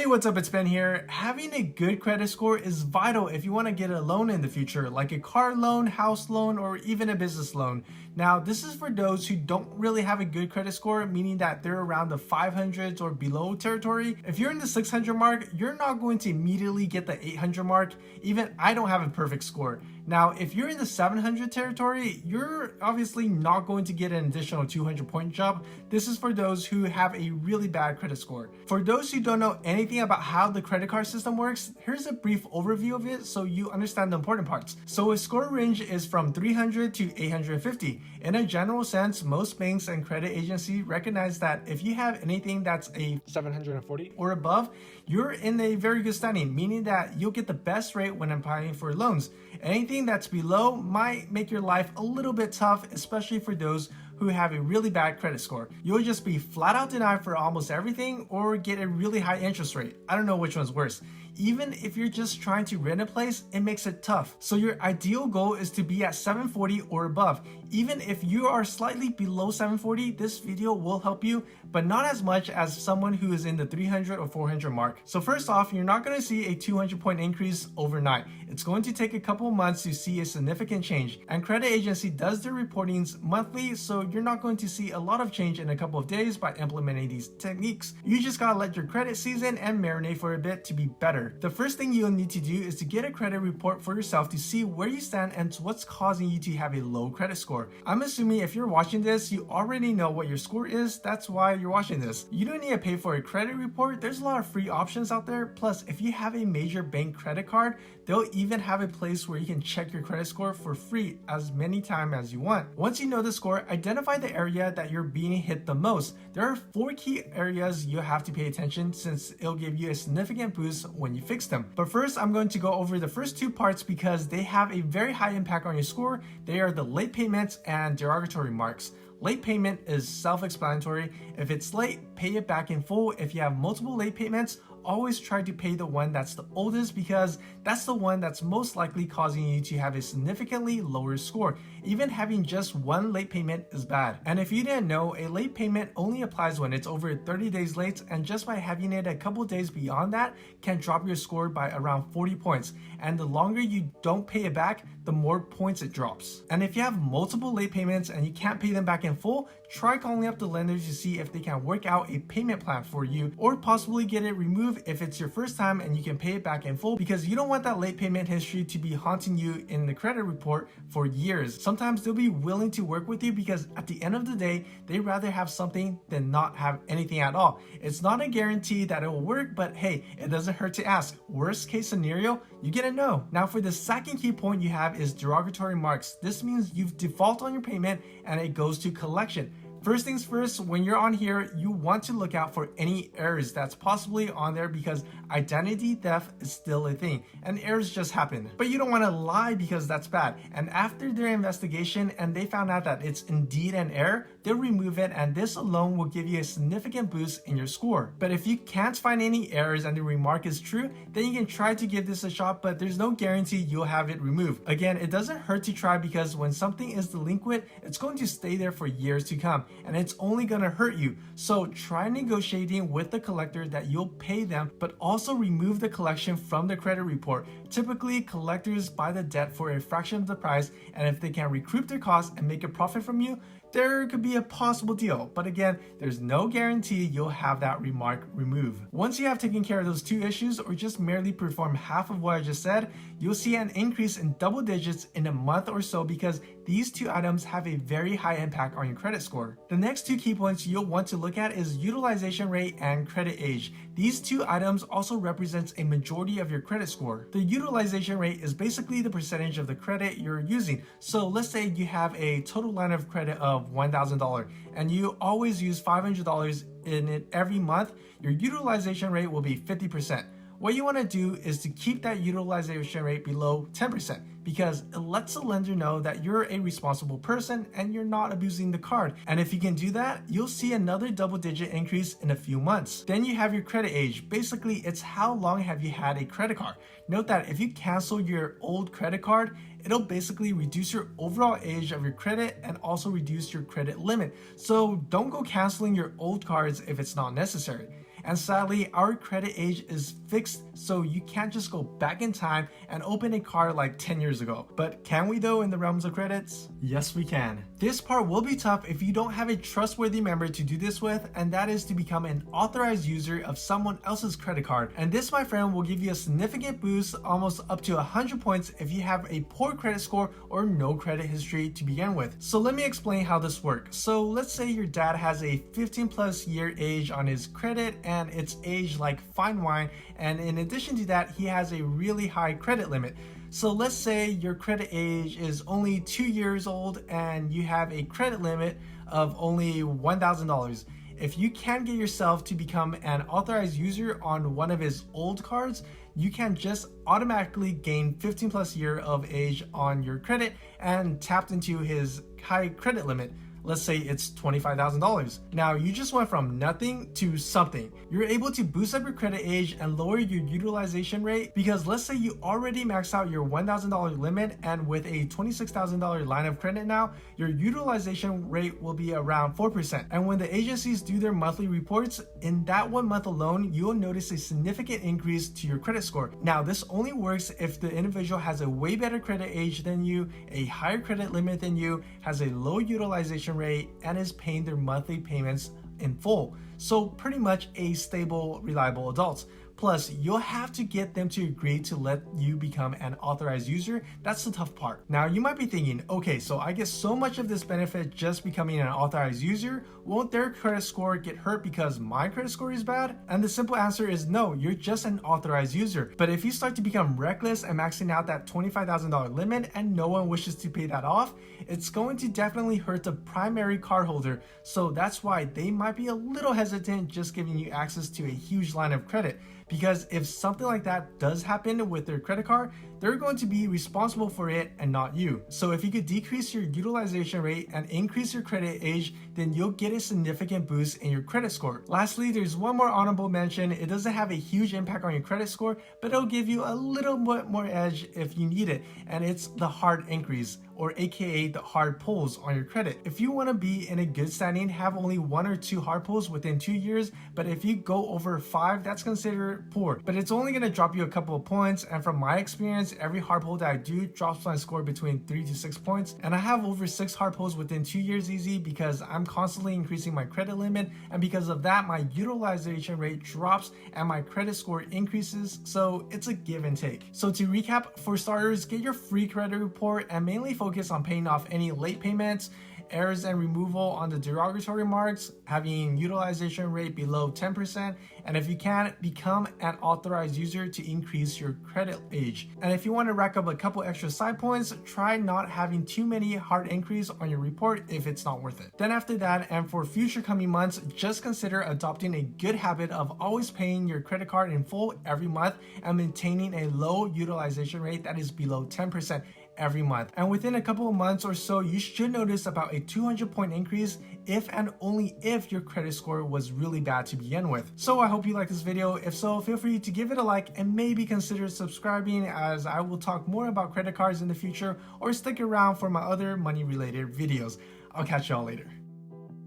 Hey, what's up? It's Ben here. Having a good credit score is vital if you want to get a loan in the future, like a car loan, house loan, or even a business loan. Now, this is for those who don't really have a good credit score, meaning that they're around the 500s or below territory. If you're in the 600 mark, you're not going to immediately get the 800 mark. Even I don't have a perfect score. Now, if you're in the 700 territory, you're obviously not going to get an additional 200-point jump. This is for those who have a really bad credit score. For those who don't know anything about how the credit card system works, here's a brief overview of it so you understand the important parts. So a score range is from 300 to 850. In a general sense, most banks and credit agencies recognize that if you have anything that's a 740 or above, you're in a very good standing, meaning that you'll get the best rate when applying for loans. Anything that's below might make your life a little bit tough, especially for those who have a really bad credit score. You'll just be flat out denied for almost everything or get a really high interest rate. I don't know which one's worse. Even if you're just trying to rent a place, it makes it tough. So your ideal goal is to be at 740 or above. Even if you are slightly below 740, this video will help you, but not as much as someone who is in the 300 or 400 mark. So first off, you're not going to see a 200-point increase overnight. It's going to take a couple months to see a significant change. And credit agency does their reportings monthly, so you're not going to see a lot of change in a couple of days by implementing these techniques. You just gotta let your credit season and marinate for a bit to be better. The first thing you'll need to do is to get a credit report for yourself to see where you stand and what's causing you to have a low credit score. I'm assuming if you're watching this, you already know what your score is. That's why you're watching this. You don't need to pay for a credit report. There's a lot of free options out there. Plus, if you have a major bank credit card, they'll even have a place where you can check your credit score for free as many times as you want. Once you know the score, identify the area that you're being hit the most. There are 4 key areas you have to pay attention since it'll give you a significant boost when you fix them. But first, I'm going to go over the first 2 parts because they have a very high impact on your score. They are the late payments and derogatory marks. Late payment is self-explanatory. If it's late, pay it back in full. If you have multiple late payments, always try to pay the one that's the oldest because that's the one that's most likely causing you to have a significantly lower score. Even having just one late payment is bad. And if you didn't know, a late payment only applies when it's over 30 days late, and just by having it a couple days beyond that can drop your score by around 40 points. And the longer you don't pay it back, the more points it drops. And if you have multiple late payments and you can't pay them back in full, try calling up the lender to see if they can work out a payment plan for you or possibly get it removed if it's your first time and you can pay it back in full, because you don't want that late payment history to be haunting you in the credit report for years. Sometimes they'll be willing to work with you because at the end of the day, they'd rather have something than not have anything at all. It's not a guarantee that it will work, but hey, it doesn't hurt to ask. Worst case scenario, you get a no. Now for the second key point you have is derogatory marks. This means you've defaulted on your payment and it goes to collection. First things first, when you're on here, you want to look out for any errors that's possibly on there because identity theft is still a thing and errors just happen. But you don't want to lie because that's bad. And after their investigation and they found out that it's indeed an error, they'll remove it, and this alone will give you a significant boost in your score. But if you can't find any errors and the remark is true, then you can try to give this a shot, but there's no guarantee you'll have it removed. Again, it doesn't hurt to try because when something is delinquent, it's going to stay there for years to come, and it's only gonna hurt you. So try negotiating with the collector that you'll pay them, but also remove the collection from the credit report. Typically, collectors buy the debt for a fraction of the price, and if they can recoup their costs and make a profit from you, there could be a possible deal. But again, there's no guarantee you'll have that remark removed. Once you have taken care of those 2 issues or just merely perform half of what I just said, you'll see an increase in double digits in a month or so because these 2 items have a very high impact on your credit score. The next 2 key points you'll want to look at is utilization rate and credit age. These 2 items also represents a majority of your credit score. The utilization rate is basically the percentage of the credit you're using. So let's say you have a total line of credit of $1,000 and you always use $500 in it every month, your utilization rate will be 50%. What you want to do is to keep that utilization rate below 10% because it lets the lender know that you're a responsible person and you're not abusing the card. And if you can do that, you'll see another double-digit increase in a few months. Then you have your credit age. Basically, it's how long have you had a credit card. Note that if you cancel your old credit card, it'll basically reduce your overall age of your credit and also reduce your credit limit. So don't go canceling your old cards if it's not necessary. And sadly, our credit age is fixed, so you can't just go back in time and open a card like 10 years ago. But can we though in the realms of credits? Yes, we can. This part will be tough if you don't have a trustworthy member to do this with, and that is to become an authorized user of someone else's credit card. And this, my friend, will give you a significant boost, almost up to 100 points if you have a poor credit score or no credit history to begin with. So let me explain how this works. So let's say your dad has a 15 plus year age on his credit, and it's aged like fine wine, and in addition to that, he has a really high credit limit. So let's say your credit age is only 2 years old and you have a credit limit of only $1,000. If you can get yourself to become an authorized user on one of his old cards, you can just automatically gain 15 plus year of age on your credit and tapped into his high credit limit. Let's say it's $25,000. Now you just went from nothing to something. You're able to boost up your credit age and lower your utilization rate, because let's say you already maxed out your $1,000 limit, and with a $26,000 line of credit now, your utilization rate will be around 4%. And when the agencies do their monthly reports, in that 1 month alone, you'll notice a significant increase to your credit score. Now this only works if the individual has a way better credit age than you, a higher credit limit than you, has a low utilization rate, and is paying their monthly payments in full. So pretty much a stable, reliable adult. Plus, you'll have to get them to agree to let you become an authorized user. That's the tough part. Now, you might be thinking, okay, so I get so much of this benefit just becoming an authorized user. Won't their credit score get hurt because my credit score is bad? And the simple answer is no, you're just an authorized user. But if you start to become reckless and maxing out that $25,000 limit and no one wishes to pay that off, it's going to definitely hurt the primary cardholder. So that's why they might be a little hesitant just giving you access to a huge line of credit. Because if something like that does happen with their credit card, they're going to be responsible for it and not you. So if you could decrease your utilization rate and increase your credit age, then you'll get a significant boost in your credit score. Lastly, there's one more honorable mention. It doesn't have a huge impact on your credit score, but it'll give you a little bit more edge if you need it. And it's the hard increase, or aka the hard pulls on your credit. If you want to be in a good standing, have only 1 or 2 hard pulls within 2 years, but if you go over 5, that's considered poor. But it's only going to drop you a couple of points, and from my experience, every hard pull that I do drops my score between 3 to 6 points, and I have over 6 hard pulls within 2 years easy because I'm constantly increasing my credit limit, and because of that, my utilization rate drops and my credit score increases, so it's a give and take. So to recap, for starters, get your free credit report and mainly focus on paying off any late payments, errors and removal on the derogatory marks, having utilization rate below 10%, and if you can, become an authorized user to increase your credit age. And if you want to rack up a couple extra side points, try not having too many hard inquiries on your report if it's not worth it. Then after that, and for future coming months, just consider adopting a good habit of always paying your credit card in full every month and maintaining a low utilization rate that is below 10% every month. And within a couple of months or so, you should notice about a 200-point increase if and only if your credit score was really bad to begin with. So I hope you liked this video. If so, feel free to give it a like and maybe consider subscribing, as I will talk more about credit cards in the future, or stick around for my other money related videos. I'll catch y'all later.